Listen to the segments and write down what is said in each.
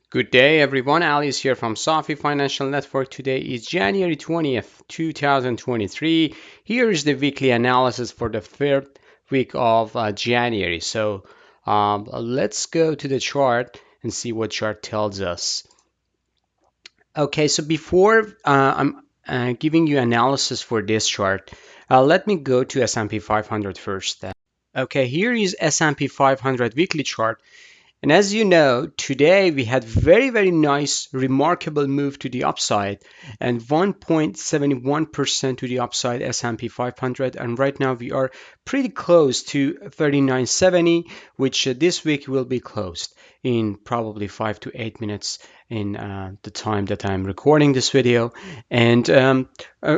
Good day, everyone. Ali is here from Safi Financial Network. Today is January 20th, 2023. Here is the weekly analysis for the third week of January. Let's go to the chart and see what chart tells us. Okay, so before I'm giving you analysis for this chart, let me go to S&P 500 first. Okay, here is S&P 500 weekly chart. And as you know, today we had very nice, remarkable move to the upside and 1.71% to the upside S&P 500. And right now we are pretty close to 3970, which this week will be closed in probably 5 to 8 minutes in the time that I'm recording this video. And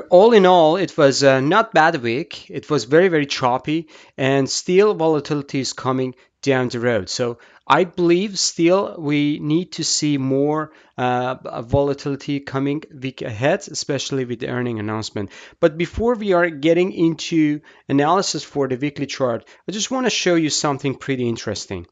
all in all, it was not bad week. It was very choppy, and still volatility is coming down the road. So I believe still we need to see more volatility coming week ahead, especially with the earning announcement. But before we are getting into analysis for the weekly chart, I just want to show you something pretty interesting.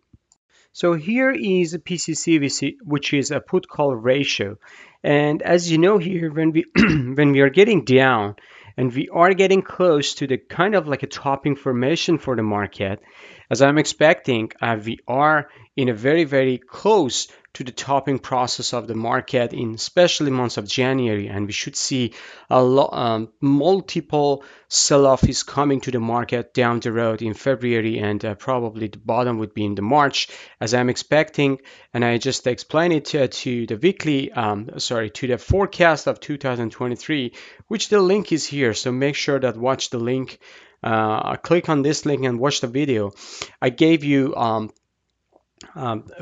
So here is a PCC, which is a put call ratio. And as you know here, when we when we are getting down and we are getting close to the kind of like a topping formation for the market, as I'm expecting, we are in a very close to the topping process of the market in especially months of January, and we should see a multiple sell-off is coming to the market down the road in February, and probably the bottom would be in the March, as I'm expecting. And I just explained it to the weekly, to the forecast of 2023, which the link is here. So make sure that watch the link. Click on this link and watch the video. I gave you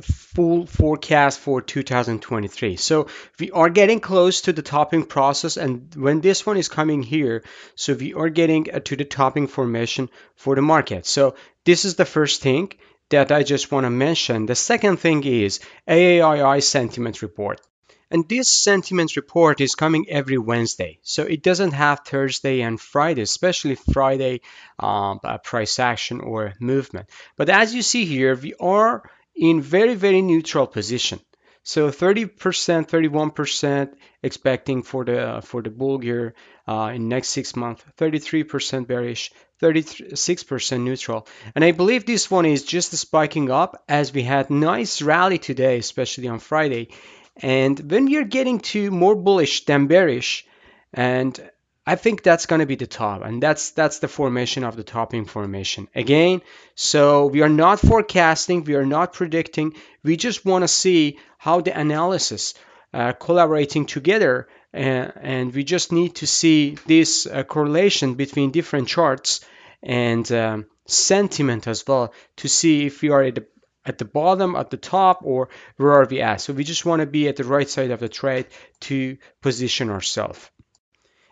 full forecast for 2023. So we are getting close to the topping process, and when this one is coming here, so we are getting to the topping formation for the market. So this is the first thing that I just want to mention. The second thing is AAII sentiment report. And this sentiment report is coming every Wednesday. So it doesn't have Thursday and Friday, especially Friday price action or movement. But as you see here, we are in very neutral position. So 30%, 31% expecting for the bull year in next 6 months, 33% bearish, 36% neutral. And I believe this one is just spiking up as we had nice rally today, especially on Friday. And when you're getting to more bullish than bearish, and I think that's going to be the top, and that's the formation of the topping formation again. So we are not forecasting, we are not predicting. We just want to see how the analysis collaborating together, and we just need to see this correlation between different charts and sentiment as well to see if we are at the bottom, at the top, or where are we at. So we just want to be at the right side of the trade to position ourselves.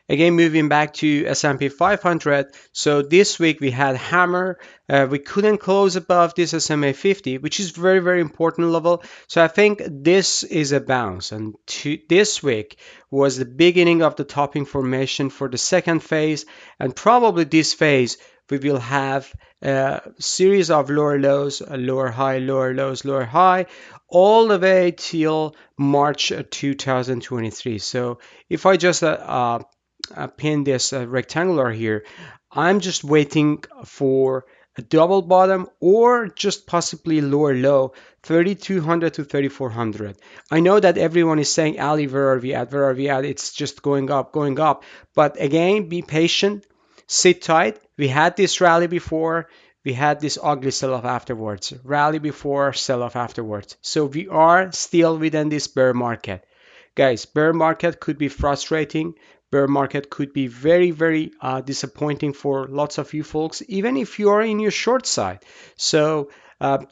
Again, moving back to S&P 500. So this week we had hammer. We couldn't close above this SMA 50, which is very important level. So I think this is a bounce. And this week was the beginning of the topping formation for the second phase. And probably this phase we will have a series of lower lows, a lower high, lower lows, lower high, all the way till March 2023. So if I just pin this rectangular here, I'm just waiting for a double bottom or just possibly lower low 3200 to 3400. I know that everyone is saying, Ali, where are we at, where are we at, it's just going up, but again, be patient, sit tight. We had this rally before, we had this ugly sell-off afterwards, rally before, sell-off afterwards. So we are still within this bear market. Guys, bear market could be frustrating. Bear market could be very disappointing for lots of you folks, even if you are in your short side. So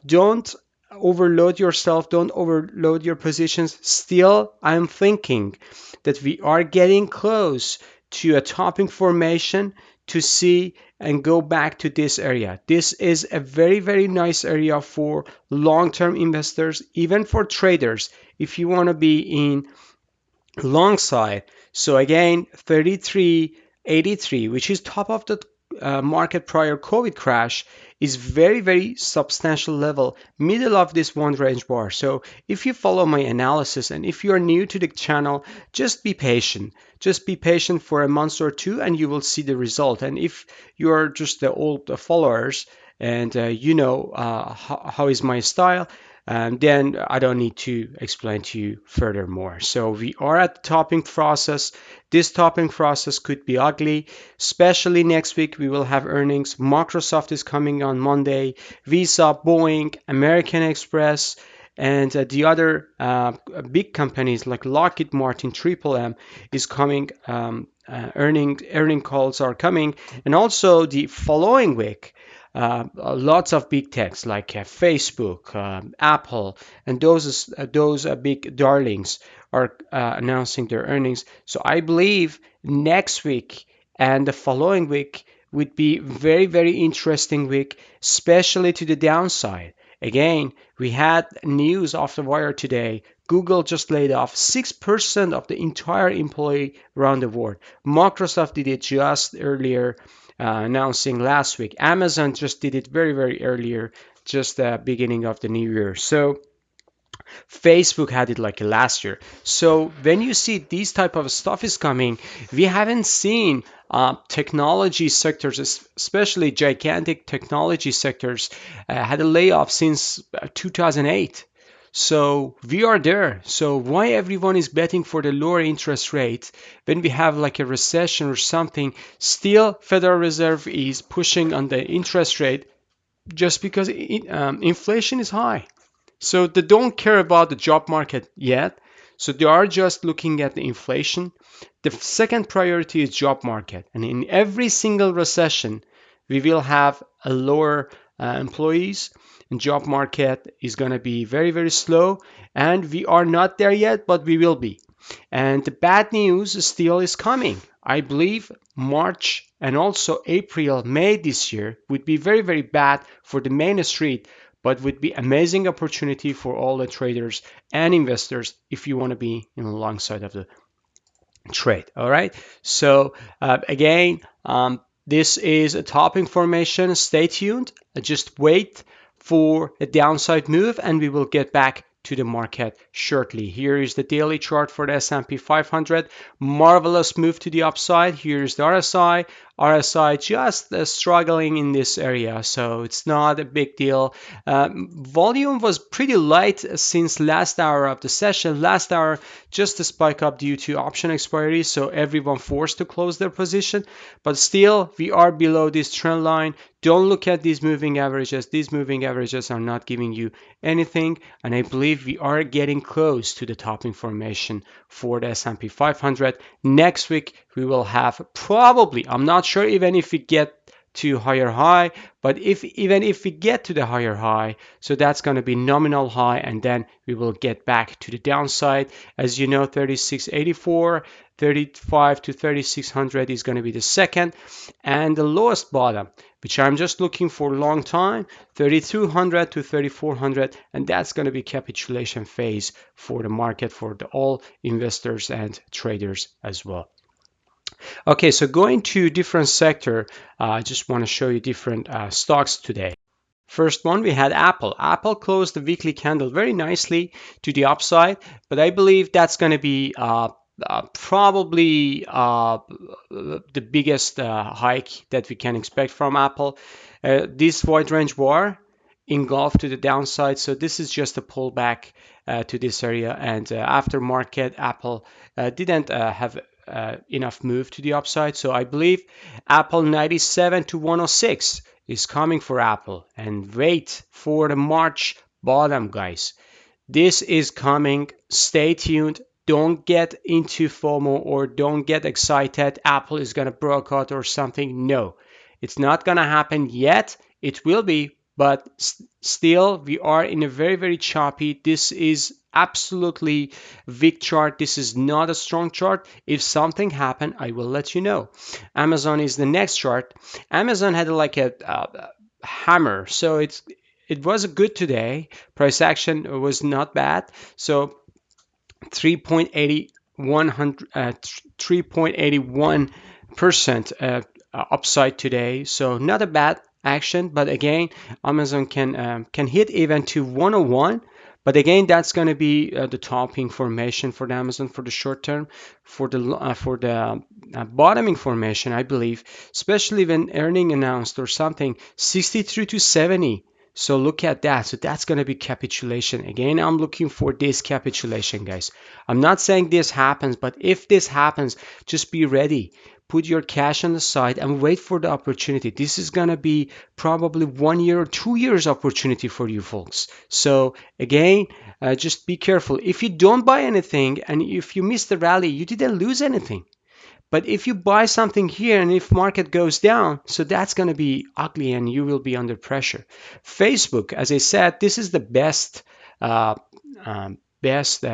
don't overload yourself, don't overload your positions. Still, I'm thinking that we are getting close to a topping formation to see and go back to this area. This is a very nice area for long-term investors, even for traders, if you want to be in long side. So again, 33.83, which is top of the market prior COVID crash is very, very substantial level, middle of this one range bar. So if you follow my analysis and if you are new to the channel, just be patient. Just be patient for a month or two and you will see the result. And if you are just the old followers and you know how is my style, then I don't need to explain to you furthermore. So we are at the topping process. This topping process could be ugly, especially next week. We will have earnings. Microsoft is coming on Monday, Visa, Boeing, American Express, and the other big companies like Lockheed Martin, Triple M is coming. Earning calls are coming, and also the following week. Lots of big techs like Facebook, Apple, and those big darlings are announcing their earnings. So I believe next week and the following week would be very, very interesting week, especially to the downside. Again, we had news off the wire today. Google just laid off 6% of the entire employee around the world. Microsoft did it just earlier, announcing last week. Amazon just did it very, very earlier, just the beginning of the new year. So Facebook had it like last year. So when you see these type of stuff is coming, we haven't seen technology sectors, especially gigantic technology sectors, had a layoff since 2008. So we are there. So why everyone is betting for the lower interest rate when we have like a recession or something? Still, Federal Reserve is pushing on the interest rate just because inflation is high. So they don't care about the job market yet. So they are just looking at the inflation. The second priority is job market. And in every single recession, we will have a lower employees and job market is going to be very, very slow. And we are not there yet, but we will be. And the bad news still is coming. I believe March and also April, May this year would be very, very bad for the main street, but would be amazing opportunity for all the traders and investors if you want to be in the long side of the trade. All right. So again, this is a top information. Stay tuned. Just wait for a downside move, and we will get back to the market shortly. Here is the daily chart for the S&P 500. Marvelous move to the upside. Here's the RSI. RSI just struggling in this area, so it's not a big deal. Volume was pretty light since last hour of the session. Last hour just a spike up due to option expiry, so everyone forced to close their position. But still, we are below this trend line. Don't look at these moving averages. These moving averages are not giving you anything, and I believe we are getting close to the top information for the S&P 500. Next week we will have probably, I'm not sure even if we get to higher high, but even if we get to the higher high, so that's going to be nominal high, and then we will get back to the downside. As you know, 3684, 35 to 3600 is going to be the second, and the lowest bottom, which I'm just looking for a long time, 3200 to 3400, and that's going to be capitulation phase for the market for all investors and traders as well. Okay, so going to different sector, I just want to show you different stocks today. First one, we had Apple. Apple closed the weekly candle very nicely to the upside, but I believe that's going to be probably the biggest hike that we can expect from Apple. This wide range bar engulfed to the downside, so this is just a pullback to this area, and after market, Apple didn't have enough move to the upside. So I believe Apple 97 to 106 is coming for Apple, and wait for the March bottom, guys. This is coming. Stay tuned. Don't get into FOMO or don't get excited. Apple is going to break out or something. No, it's not going to happen yet. It will be, but still we are in a very, very choppy. This is absolutely weak chart. This is not a strong chart. If something happened, I will let you know. Amazon is the next chart. Amazon had like a hammer, so it was good today. Price action was not bad. So 3.81% upside today, so not a bad action. But again, Amazon can hit even to 101. But again, that's going to be the topping formation for the Amazon for the short term. For the bottoming formation, I believe, especially when earning announced or something, 63 to 70. So look at that. So that's going to be capitulation. Again, I'm looking for this capitulation, guys. I'm not saying this happens, but if this happens, just be ready. Put your cash on the side and wait for the opportunity. This is going to be probably 1 year or 2 years opportunity for you folks. So again, just be careful. If you don't buy anything and if you miss the rally, you didn't lose anything. But if you buy something here and if market goes down, so that's going to be ugly and you will be under pressure. Facebook, as I said, this is the uh, best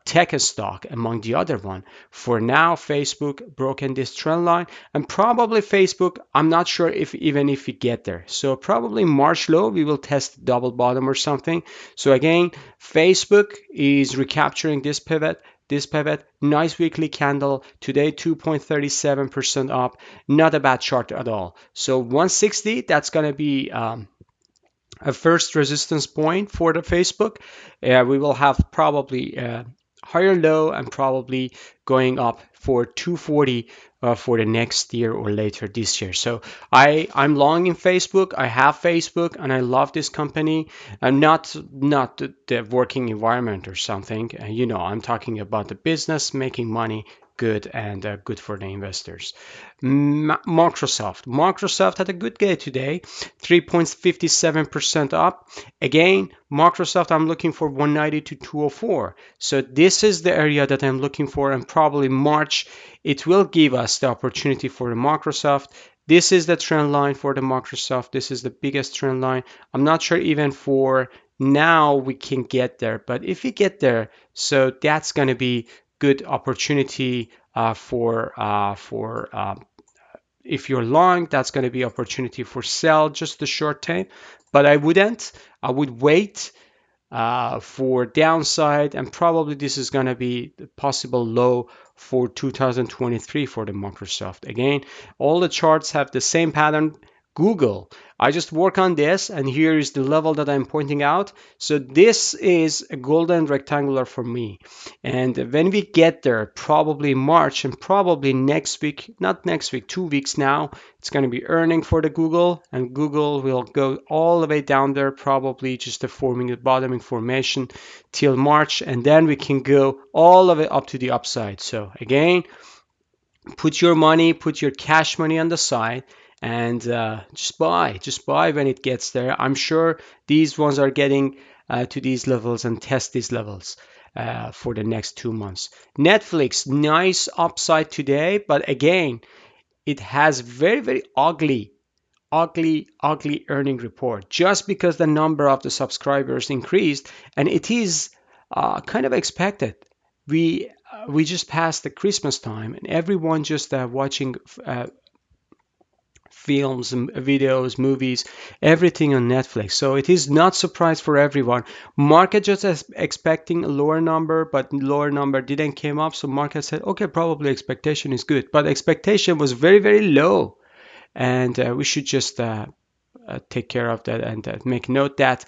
tech stock among the other one. For now, Facebook broken this trend line, and probably Facebook, I'm not sure if even if we get there. So probably March low, we will test double bottom or something. So again, Facebook is recapturing this pivot, nice weekly candle today, 2.37% up, not a bad chart at all. So 160, that's going to be a first resistance point for the Facebook. We will have probably higher low and probably going up for 240 for the next year or later this year. So I'm long in Facebook. I have Facebook and I love this company. And not the working environment or something. I'm talking about the business making money good and good for the investors. Microsoft had a good day today, 3.57% up. Again, Microsoft, I'm looking for 190 to 204. So this is the area that I'm looking for, and probably March it will give us the opportunity for the Microsoft. This is the trend line for the Microsoft. This is the biggest trend line. I'm not sure even for now we can get there, but if we get there, so that's going to be good opportunity for if you're long, that's going to be opportunity for sell just the short term. But I would wait for downside, and probably this is going to be the possible low for 2023 for the Microsoft. Again, all the charts have the same pattern. Google, I just work on this, and here is the level that I'm pointing out. So this is a golden rectangular for me. And when we get there, probably March and probably next week, not next week, 2 weeks now, it's going to be earning for the Google, and Google will go all the way down there, probably just forming a bottoming formation till March, and then we can go all the way up to the upside. So again, put your cash money on the side, and just buy when it gets there. I'm sure these ones are getting to these levels and test these levels for the next 2 months. Netflix, nice upside today, but again, it has very, very ugly earning report just because the number of the subscribers increased, and it is kind of expected. We just passed the Christmas time, and everyone just watching films, videos, movies, everything on Netflix. So it is not surprise for everyone. Market just expecting a lower number, but lower number didn't came up. So market said, okay, probably expectation is good, but expectation was very, very low, and we should just take care of that and make note that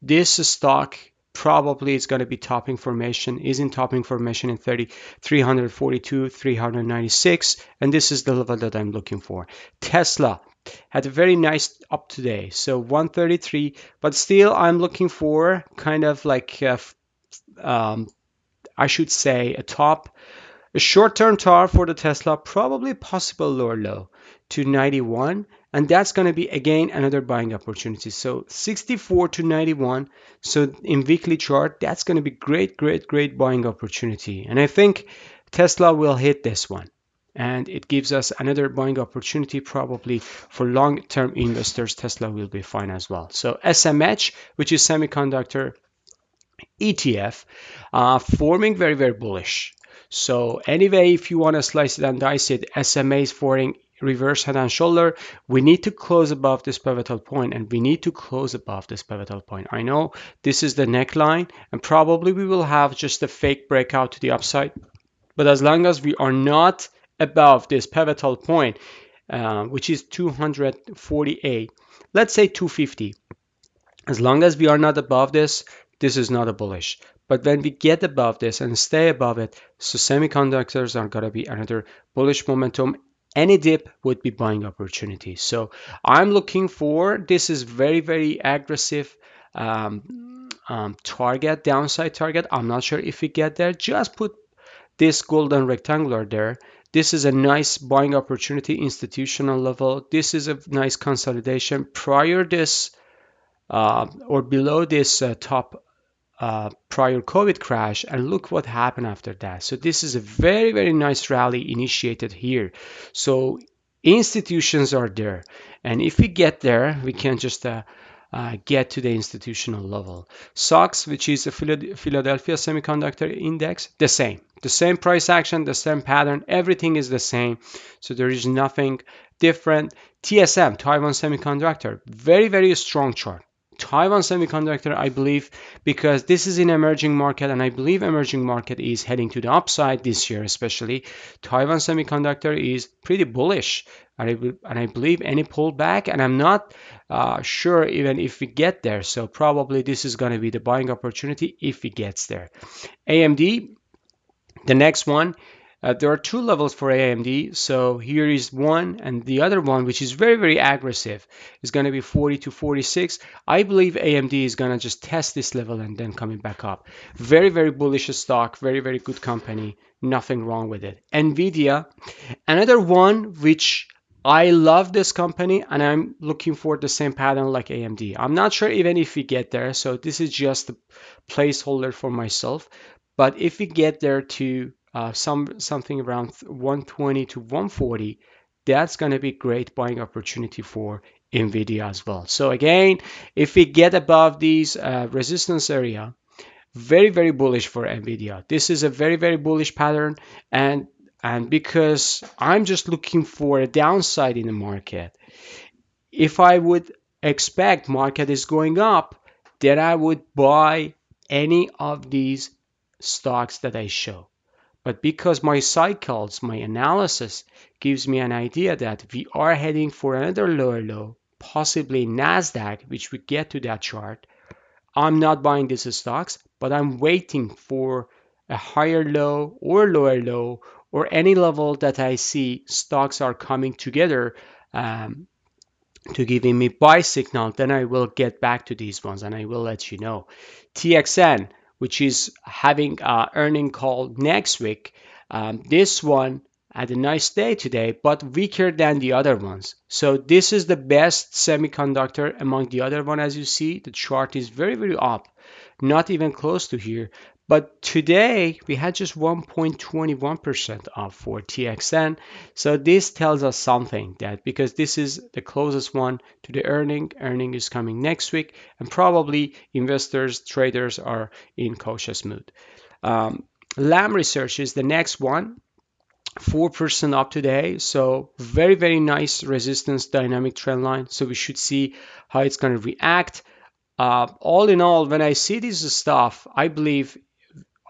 this stock probably is going to be topping formation, is in topping formation in 342, 396, and this is the level that I'm looking for. Tesla had a very nice up today, so 133, but still I'm looking for kind of like I should say a short-term top for the Tesla, probably possible lower low to 91, and that's going to be again another buying opportunity. So 64 to 91. So in weekly chart, that's going to be great buying opportunity. And I think Tesla will hit this one. And it gives us another buying opportunity probably for long-term investors. Tesla will be fine as well. So SMH, which is semiconductor ETF, forming very, very bullish. So anyway, if you want to slice it and dice it, SMA is forming reverse head and shoulder. We need to close above this pivotal point, and we need to close above this pivotal point. I know this is the neckline, and probably we will have just a fake breakout to the upside. But as long as we are not above this pivotal point, which is 248. Let's say 250. As long as we are not above this, this is not a bullish. But when we get above this and stay above it, so semiconductors are going to be another bullish momentum. Any dip would be buying opportunity. So I'm looking for, this is very, very aggressive target, downside target. I'm not sure if we get there. Just put this golden rectangular there. This is a nice buying opportunity, institutional level. This is a nice consolidation. Prior this or below this top prior COVID crash, and look what happened after that. So this is a very, very nice rally initiated here. So institutions are there, and if we get there, we can just get to the institutional level. SOXX, which is a Philadelphia Semiconductor Index, the same price action, the same pattern, everything is the same. So there is nothing different. TSM, Taiwan Semiconductor, very, very strong chart. Taiwan Semiconductor, I believe, because this is an emerging market, and I believe emerging market is heading to the upside this year, especially. Taiwan Semiconductor is pretty bullish, and I believe any pullback, and I'm not sure even if we get there. So probably this is going to be the buying opportunity if it gets there. AMD, the next one. There are two levels for AMD. So here is one, and the other one, which is very, very aggressive, is going to be 40 to 46. I believe AMD is going to just test this level and then coming back up. Very, very bullish stock, very, very good company. Nothing wrong with it. NVDA, another one which I love this company, and I'm looking for the same pattern like AMD. I'm not sure even if we get there, so this is just a placeholder for myself. But if we get there to something around 120 to 140, that's going to be great buying opportunity for NVIDIA as well. So again, if we get above these resistance area, very, very bullish for NVIDIA. This is a very, very bullish pattern, and because I'm just looking for a downside in the market, if I would expect market is going up, then I would buy any of these stocks that I show. But because my cycles, my analysis gives me an idea that we are heading for another lower low, possibly Nasdaq, which we get to that chart, I'm not buying these stocks, but I'm waiting for a higher low or lower low or any level that I see stocks are coming together to giving me buy signal. Then I will get back to these ones and I will let you know. TXN, which is having earning call next week. This one had a nice day today, but weaker than the other ones. So this is the best semiconductor among the other one. As you see, the chart is very, very up, not even close to here. But today we had just 1.21% up for TXN. So this tells us something, that because this is the closest one to the earning is coming next week, and probably investors, traders are in cautious mood. Lam Research is the next one. 4% up today, so very, very nice resistance dynamic trend line. So we should see how it's going to react. All in all, when I see this stuff, I believe,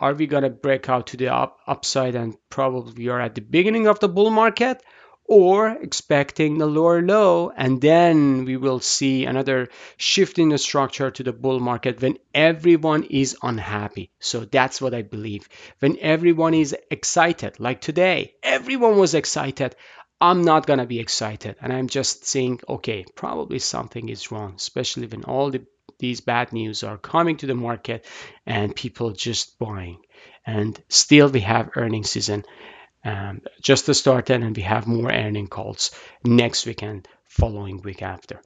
are we going to break out to the upside, and probably we are at the beginning of the bull market, or expecting the lower low, and then we will see another shift in the structure to the bull market when everyone is unhappy. So that's what I believe. When everyone is excited, like today, everyone was excited. I'm not going to be excited, and I'm just saying, okay, probably something is wrong, especially when all these bad news are coming to the market and people just buying. And still we have earning season just started, and we have more earning calls next week and following week after.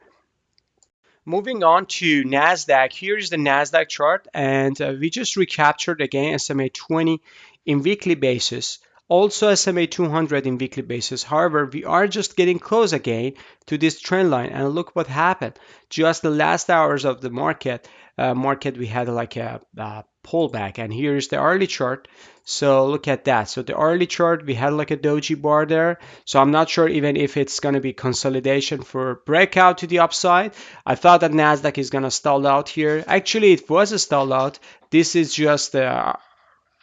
Moving on to Nasdaq, here's the Nasdaq chart, and we just recaptured again SMA 20 in weekly basis, also SMA 200 in weekly basis. However, we are just getting close again to this trend line, and look what happened. Just the last hours of the market, we had like a pullback, and here's the early chart. So look at that. So the early chart, we had like a doji bar there. So I'm not sure even if it's going to be consolidation for breakout to the upside. I thought that Nasdaq is going to stall out here. Actually, it was a stall out. This is just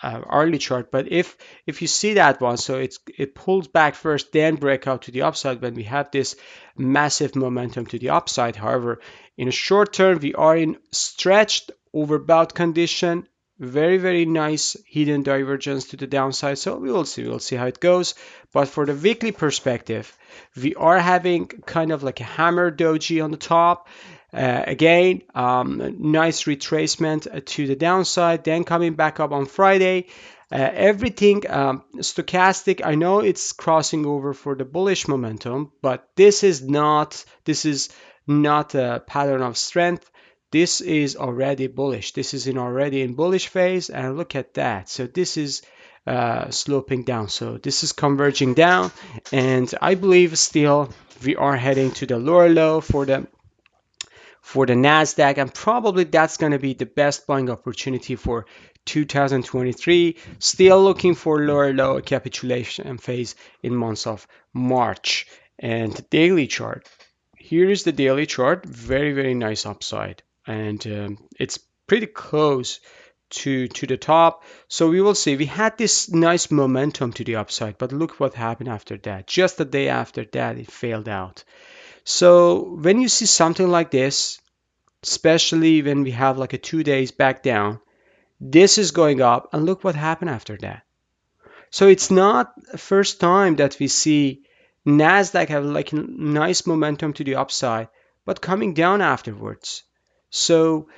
hourly chart. But if you see that one, so it pulls back first, then break out to the upside when we have this massive momentum to the upside. However, in a short term, we are in stretched overbought condition. Very, very nice hidden divergence to the downside. So we'll see how it goes. But for the weekly perspective, we are having kind of like a hammer doji on the top. Again, nice retracement to the downside, then coming back up on Friday. Everything stochastic. I know it's crossing over for the bullish momentum, but this is not a pattern of strength. This is already bullish. This is already in bullish phase, and look at that. So this is sloping down. So this is converging down, and I believe still we are heading to the lower low for the Nasdaq, and probably that's going to be the best buying opportunity for 2023. Still looking for lower low capitulation phase in months of March. And the daily chart. Here is the daily chart. Very, very nice upside, and it's pretty close to the top. So we will see. We had this nice momentum to the upside, but look what happened after that. Just the day after that, it failed out. So when you see something like this, especially when we have like a 2 days back down, this is going up, and look what happened after that. So it's not the first time that we see Nasdaq have like nice momentum to the upside, but coming down afterwards. So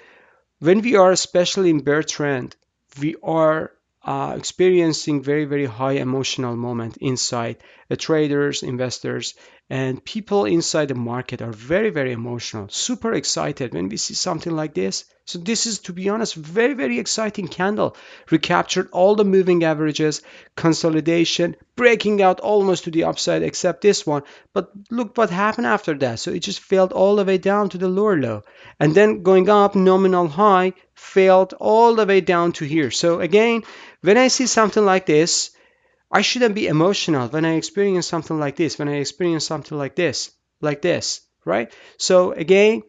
when we are especially in bear trend, we are experiencing very, very high emotional moment inside the traders, investors, and people inside the market are very, very emotional, super excited when we see something like this. So this is, to be honest, very, very exciting candle. Recaptured all the moving averages, consolidation, breaking out almost to the upside except this one. But look what happened after that. So it just failed all the way down to the lower low. And then going up, nominal high, failed all the way down to here. So again, when I see something like this, I shouldn't be emotional when I experience something like this, when I experience something like this, right? So again,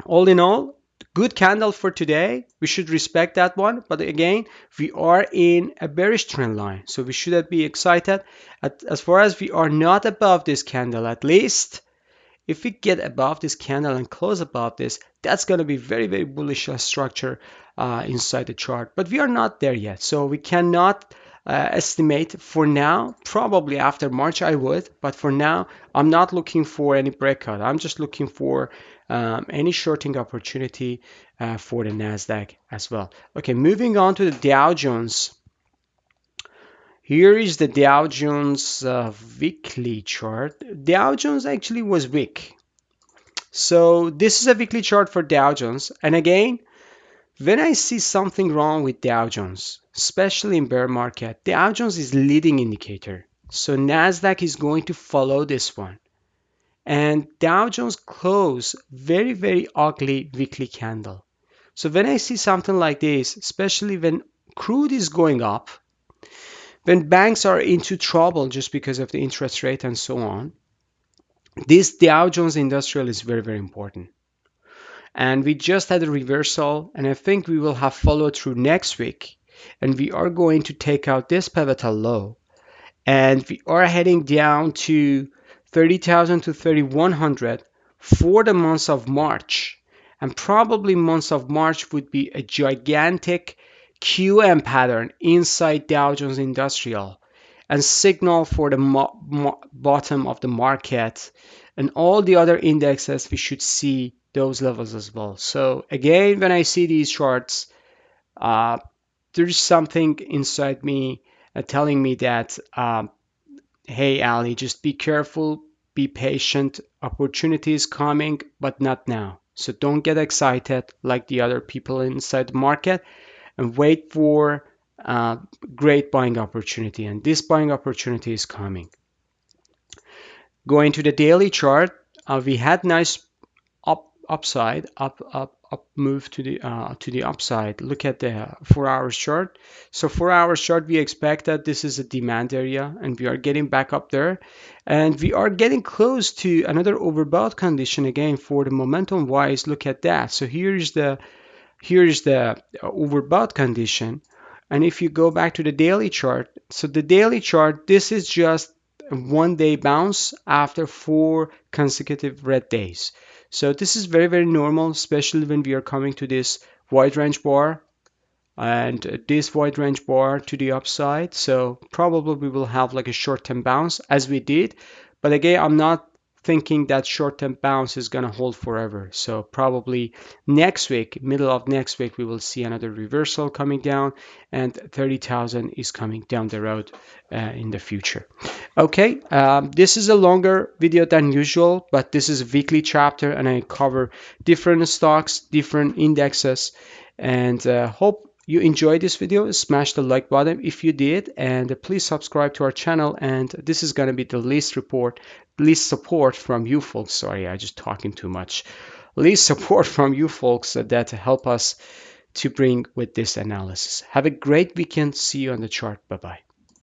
all in all, good candle for today. We should respect that one. But again, we are in a bearish trend line. So we shouldn't be excited. As far as we are not above this candle, at least, if we get above this candle and close above this, that's going to be very, very bullish structure inside the chart. But we are not there yet. So we cannot estimate for now. Probably after March I would. But for now, I'm not looking for any breakout. I'm just looking for any shorting opportunity for the Nasdaq as well. Okay, moving on to the Dow Jones. Here is the Dow Jones weekly chart. Dow Jones actually was weak. So this is a weekly chart for Dow Jones. And again, when I see something wrong with Dow Jones, especially in bear market, Dow Jones is leading indicator. So Nasdaq is going to follow this one. And Dow Jones closed very, very ugly weekly candle. So when I see something like this, especially when crude is going up, when banks are into trouble just because of the interest rate and so on, this Dow Jones Industrial is very, very important. And we just had a reversal, and I think we will have follow through next week. And we are going to take out this pivotal low. And we are heading down to 30,000 to 3,100 for the months of March. And probably months of March would be a gigantic QM pattern inside Dow Jones Industrial and signal for the bottom of the market, and all the other indexes we should see those levels as well. So again, when I see these charts, there's something inside me telling me that hey Ali, just be careful, be patient, opportunity is coming, but not now. So don't get excited like the other people inside the market, and wait for great buying opportunity. And this buying opportunity is coming. Going to the daily chart, we had nice upside, up move to the upside. Look at the 4 hours chart. So 4 hours chart, we expect that this is a demand area, and we are getting back up there, and we are getting close to another overbought condition again for the momentum wise. Look at that. So here's the overbought condition. And if you go back to the daily chart, so the daily chart, this is just a 1 day bounce after 4 consecutive red days. So this is very, very normal, especially when we are coming to this wide range bar and this wide range bar to the upside. So probably we will have like a short-term bounce as we did. But again, I'm not thinking that short-term bounce is going to hold forever. So probably next week, middle of next week, we will see another reversal coming down and 30,000 is coming down the road in the future. Okay, this is a longer video than usual, but this is a weekly chapter and I cover different stocks, different indexes, and hope you enjoyed this video. Smash the like button if you did, and please subscribe to our channel. And this is going to be the least support from you folks. Sorry, I just talking too much. Least support from you folks that help us to bring with this analysis. Have a great weekend. See you on the chart. Bye bye.